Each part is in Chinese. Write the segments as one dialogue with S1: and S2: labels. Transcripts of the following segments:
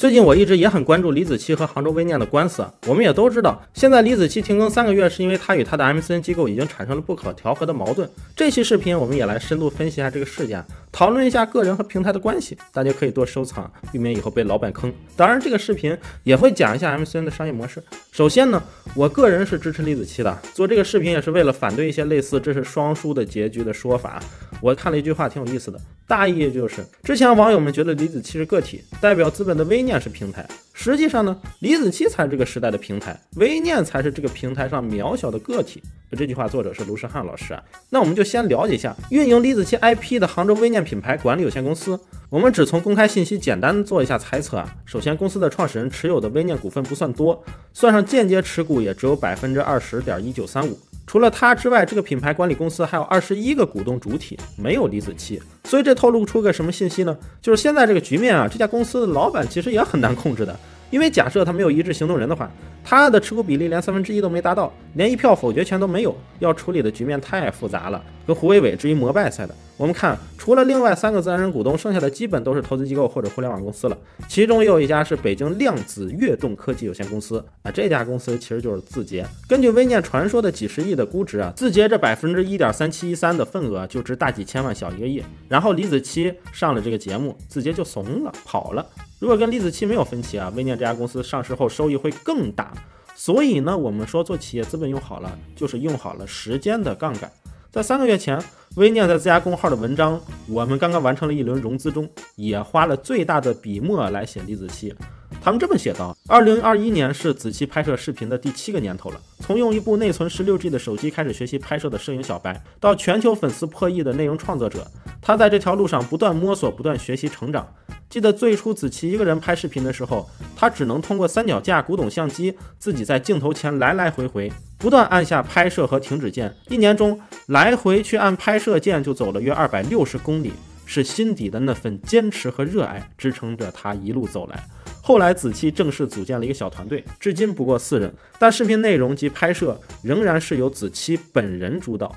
S1: 最近我一直也很关注李子柒和杭州微念的官司。我们也都知道，现在李子柒停更3个月，是因为他与他的 MCN 机构已经产生了不可调和的矛盾。这期视频我们也来深度分析一下这个事件，讨论一下个人和平台的关系，大家可以多收藏，避免以后被老板坑。当然，这个视频也会讲一下 MCN 的商业模式。首先呢，我个人是支持李子柒的，做这个视频也是为了反对一些类似这是双输的结局的说法。我看了一句话挺有意思的，大意就是之前网友们觉得李子柒是个体，代表资本的微念是平台，实际上呢，李子柒才是这个时代的平台，微念才是这个平台上渺小的个体。这句话作者是卢世汉老师啊。那我们就先了解一下运营李子柒 IP 的杭州微念品牌管理有限公司。我们只从公开信息简单做一下猜测啊。首先，公司的创始人持有的微念股份不算多，算上间接持股也只有 20.1935%。除了他之外，这个品牌管理公司还有21个股东主体，没有李子柒。所以这透露出个什么信息呢？就是现在这个局面啊，这家公司的老板其实也很难控制的。因为假设他没有一致行动人的话，他的持股比例连1/3都没达到，连一票否决权都没有，要处理的局面太复杂了，跟胡伟伟至于膜拜似的。我们看，除了另外3个自然人股东，剩下的基本都是投资机构或者互联网公司了，其中也有一家是北京量子跃动科技有限公司啊，这家公司其实就是字节。根据微念传说的几十亿的估值啊，字节这 1.3713% 的份额就值大几千万小1个亿。然后李子柒上了这个节目，字节就怂了跑了。如果跟李子柒没有分歧啊，微念这家公司上市后收益会更大。所以呢，我们说做企业资本用好了，就是用好了时间的杠杆。在3个月前，微念在自家公号的文章，我们刚刚完成了一轮融资中，也花了最大的笔墨来写李子柒。他们这么写道：2021年是子柒拍摄视频的第7个年头了，从用一部内存16G 的手机开始学习拍摄的摄影小白，到全球粉丝破亿的内容创作者，他在这条路上不断摸索，不断学习成长。记得最初子柒一个人拍视频的时候，他只能通过3脚架古董相机，自己在镜头前来来回回不断按下拍摄和停止键，1年中来回去按拍摄键就走了约260公里，是心底的那份坚持和热爱支撑着他一路走来。后来子柒正式组建了一个小团队，至今不过4人，但视频内容及拍摄仍然是由子柒本人主导。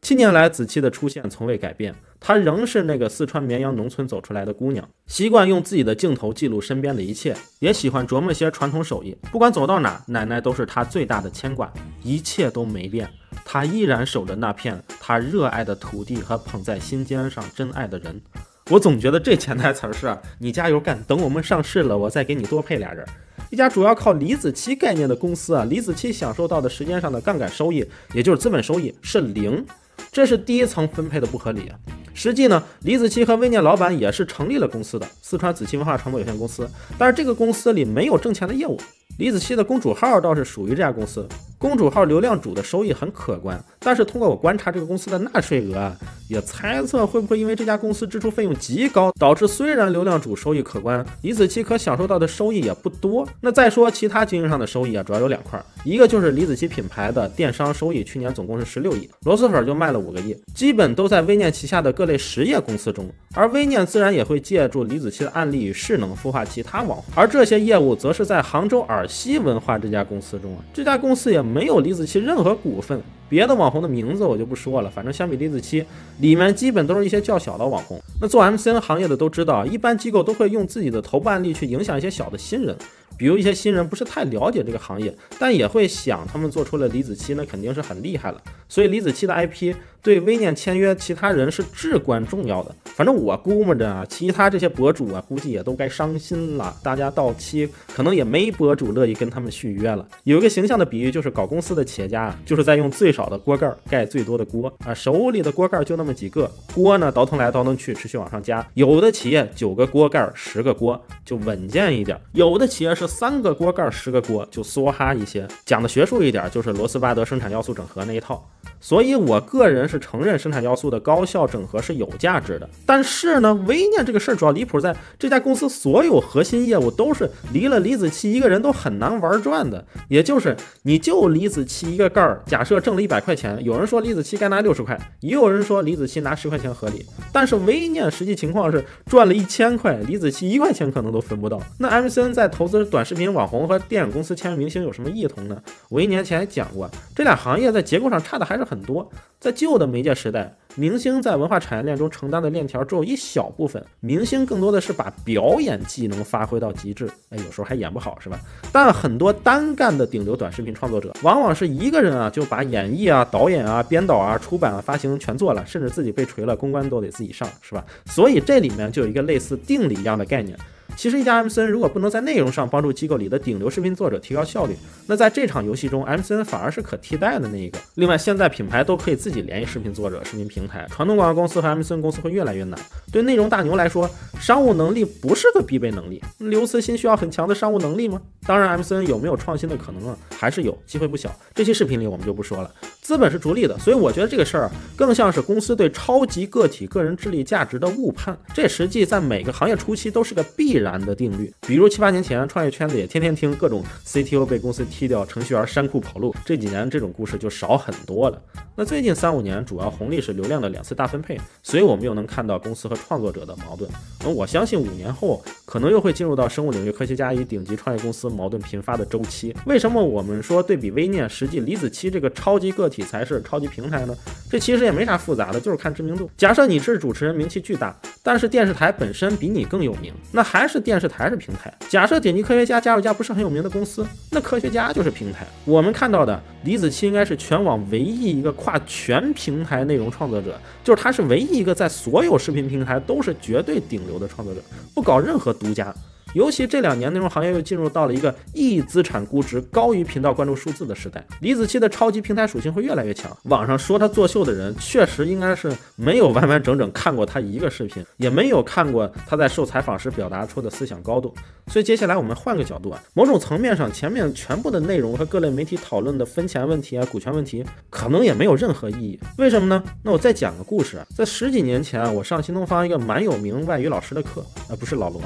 S1: 7年来，子柒的出现从未改变，她仍是那个四川绵阳农村走出来的姑娘，习惯用自己的镜头记录身边的一切，也喜欢琢磨些传统手艺。不管走到哪，奶奶都是她最大的牵挂，一切都没变，她依然守着那片她热爱的土地和捧在心尖上真爱的人。我总觉得这潜台词是你加油干，等我们上市了，我再给你多配俩人。一家主要靠李子柒概念的公司啊，李子柒享受到的时间上的杠杆收益，也就是资本收益是0，这是第一层分配的不合理啊。实际呢，李子柒和微念老板也是成立了公司的四川子柒文化传播有限公司，但是这个公司里没有挣钱的业务。李子柒的公主号倒是属于这家公司，公主号流量主的收益很可观，但是通过我观察这个公司的纳税额啊，也猜测会不会因为这家公司支出费用极高，导致虽然流量主收益可观，李子柒可享受到的收益也不多。那再说其他经营上的收益啊，主要有2块，一个就是李子柒品牌的电商收益，去年总共是16亿，螺蛳粉就卖了5个亿，基本都在微念旗下的各类实业公司中，而微念自然也会借助李子柒的案例与势能孵化其他网红，而这些业务则是在杭州尔西文化这家公司中啊，这家公司也没有李子柒任何股份。别的网红的名字我就不说了，反正相比李子柒，里面基本都是一些较小的网红。那做 MCN 行业的都知道，一般机构都会用自己的头部案例去影响一些小的新人，比如一些新人不是太了解这个行业，但也会想他们做出了李子柒，那肯定是很厉害了。所以李子柒的 IP 对微念签约其他人是至关重要的。反正我估摸着啊，其他这些博主啊，估计也都该伤心了。大家到期可能也没博主乐意跟他们续约了。有一个形象的比喻，就是搞公司的企业家就是在用最少的锅盖盖最多的锅啊，手里的锅盖就那么几个，锅呢倒腾来倒腾去，持续往上加。有的企业9个锅盖10个锅就稳健一点，有的企业是3个锅盖10个锅就梭哈一些。讲的学术一点，就是罗斯巴德生产要素整合那一套。所以我个人是承认生产要素的高效整合是有价值的，但是呢，微念这个事儿主要离谱在这家公司所有核心业务都是离了李子柒一个人都很难玩转的，也就是你就李子柒一个盖儿，假设挣了100块钱，有人说李子柒该拿60块，也有人说李子柒拿10块钱合理，但是微念实际情况是赚了1000块，李子柒1块钱可能都分不到。那 MCN 在投资短视频网红和电影公司签约明星有什么异同呢？我1年前也讲过，这俩行业在结构上差的还是很多。在旧的媒介时代，明星在文化产业链中承担的链条只有一小部分，明星更多的是把表演技能发挥到极致，有时候还演不好是吧？但很多单干的顶流短视频创作者，往往是一个人就把演绎导演编导出版发行全做了，甚至自己被锤了，公关都得自己上，是吧？所以这里面就有一个类似定理一样的概念。其实一家 MCN 如果不能在内容上帮助机构里的顶流视频作者提高效率，那在这场游戏中 MCN 反而是可替代的那一个。另外，现在品牌都可以自己联系视频作者、视频平台，传统广告公司和 MCN 公司会越来越难。对内容大牛来说，商务能力不是个必备能力。刘慈欣需要很强的商务能力吗？当然 MCN 有没有创新的可能还是有，机会不小。这期视频里我们就不说了。资本是逐利的，所以我觉得这个事儿更像是公司对超级个体个人智力价值的误判，这实际在每个行业初期都是个必然的定律。比如7、8年前创业圈子也天天听各种 CTO 被公司踢掉，程序员山库跑路，这几年这种故事就少很多了。那最近3、5年主要红利是流量的2次大分配，所以我们又能看到公司和创作者的矛盾。我相信5年后可能又会进入到生物领域科学家与顶级创业公司矛盾频发的周期。为什么我们说对比微念，实际李子柒这个超级个体才是超级平台呢？这其实也没啥复杂的，就是看知名度。假设你是主持人，名气巨大，但是电视台本身比你更有名，那还是电视台是平台。假设顶级科学家加入一家不是很有名的公司，那科学家就是平台。我们看到的李子柒应该是全网唯一一个跨全平台内容创作者，就是他是唯一一个在所有视频平台都是绝对顶流的创作者，不搞任何独家。尤其这2年内容行业又进入到了一个亿资产估值高于频道关注数字的时代，李子柒的超级平台属性会越来越强。网上说他作秀的人确实应该是没有完完整整看过他一个视频，也没有看过他在受采访时表达出的思想高度。所以接下来我们换个角度某种层面上前面全部的内容和各类媒体讨论的分钱问题股权问题可能也没有任何意义。为什么呢？那我再讲个故事在10几年前我上新东方一个蛮有名外语老师的课不是老罗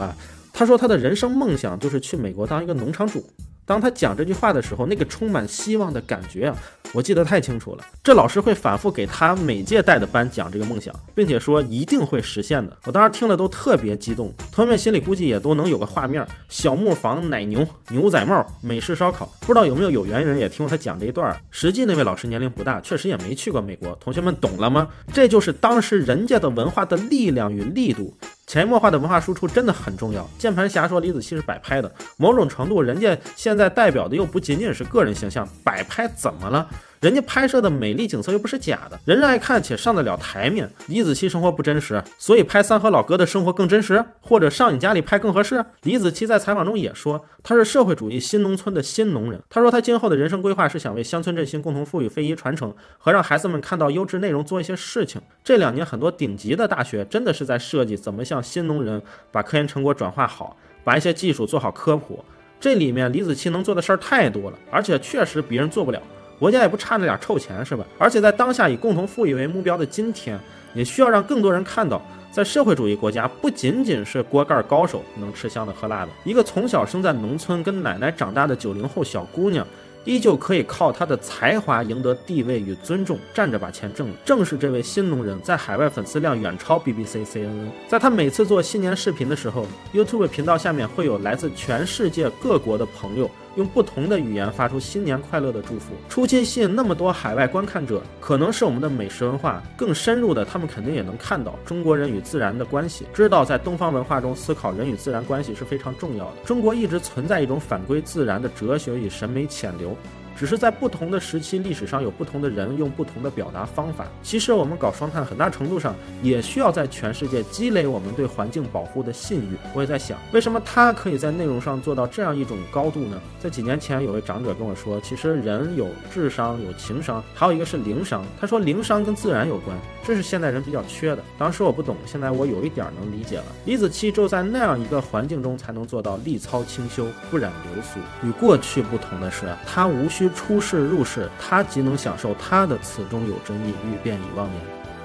S1: 他说他的人生梦想就是去美国当一个农场主。当他讲这句话的时候，那个充满希望的感觉我记得太清楚了。这老师会反复给他每届带的班讲这个梦想，并且说一定会实现的。我当时听了都特别激动，同学们心里估计也都能有个画面：小木房、奶牛、牛仔帽、美式烧烤。不知道有没有缘人也听过他讲这一段。实际那位老师年龄不大，确实也没去过美国。同学们懂了吗？这就是当时人家的文化的力量与力度。潜移默化的文化输出真的很重要。键盘侠说李子柒是摆拍的，某种程度人家现在代表的又不仅仅是个人形象，摆拍怎么了？人家拍摄的美丽景色又不是假的，人人爱看且上得了台面。李子柒生活不真实，所以拍三河老哥的生活更真实，或者上你家里拍更合适。李子柒在采访中也说，他是社会主义新农村的新农人。他说他今后的人生规划是想为乡村振兴、共同富裕、非遗传承和让孩子们看到优质内容做一些事情。这2年很多顶级的大学真的是在设计怎么向新农人把科研成果转化好，把一些技术做好科普。这里面李子柒能做的事儿太多了，而且确实别人做不了。国家也不差那点臭钱是吧？而且在当下以共同富裕为目标的今天，也需要让更多人看到，在社会主义国家不仅仅是锅盖高手能吃香的喝辣的，一个从小生在农村跟奶奶长大的90后小姑娘依旧可以靠她的才华赢得地位与尊重，站着把钱挣了。正是这位新农人在海外粉丝量远超 BBC、CNN。 在他每次做新年视频的时候， YouTube 频道下面会有来自全世界各国的朋友用不同的语言发出新年快乐的祝福。初期吸引那么多海外观看者，可能是我们的美食文化更深入的，他们肯定也能看到中国人与自然的关系，知道在东方文化中思考人与自然关系是非常重要的。中国一直存在一种反归自然的哲学与审美潜流，只是在不同的时期历史上有不同的人用不同的表达方法。其实我们搞双碳很大程度上也需要在全世界积累我们对环境保护的信誉。我也在想，为什么他可以在内容上做到这样一种高度呢？在几年前有位长者跟我说，其实人有智商有情商，还有一个是灵商。他说灵商跟自然有关，这是现代人比较缺的。当时我不懂，现在我有一点能理解了。李子柒只有在那样一个环境中才能做到力操清修，不染流俗。与过去不同的是，他无需出世入世，他即能享受他的此中有真意，欲辨已忘年，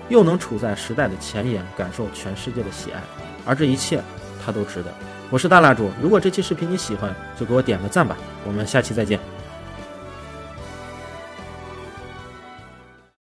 S1: 又能处在时代的前沿，感受全世界的喜爱，而这一切他都值得。我是大蜡烛，如果这期视频你喜欢，就给我点个赞吧，我们下期再见。